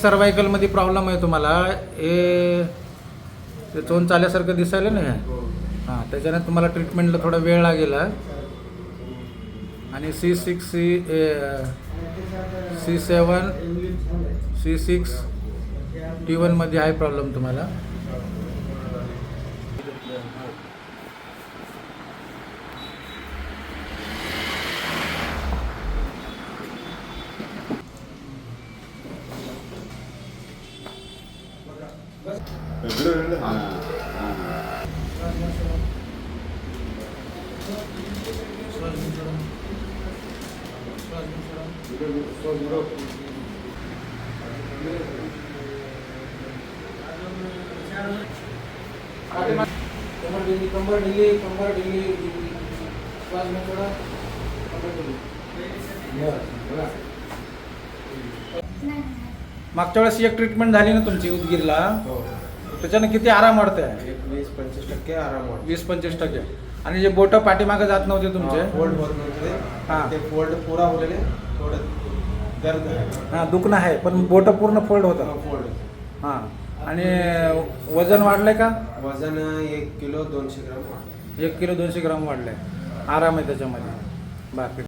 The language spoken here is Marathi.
सर्वायकलमध्ये प्रॉब्लेम आहे तुम्हाला, हे ते चोन चाल्यासारखं दिसायला नाही आहे. हां, त्याच्याने तुम्हाला ट्रीटमेंटला थोडा वेळ लागेल. आणि C7 C6 T1 मध्ये आहे प्रॉब्लेम तुम्हाला. कंबर ढिली मागच्या वेळेस एक ट्रीटमेंट झाली ना तुमची उदगीरला, त्याच्याने किती आराम वाटतंय? 20-25% आराम वाटतो. 20-25%. आणि जे बोट पाठीमागे जात नव्हते तुमचे, फोल्ड होत नव्हते. हां, ते फोल्ड पुरा होलेले थोडं दर्द आहे. हां, दुखणं आहे, पण बोट पूर्ण फोल्ड होतं. फोल्ड. हां. आणि वजन वाढलंय का? वजन 1 किलो 200 ग्राम वाढलं. 1 किलो 200 ग्राम वाढलंय. आराम आहे त्याच्यामध्ये. बाकी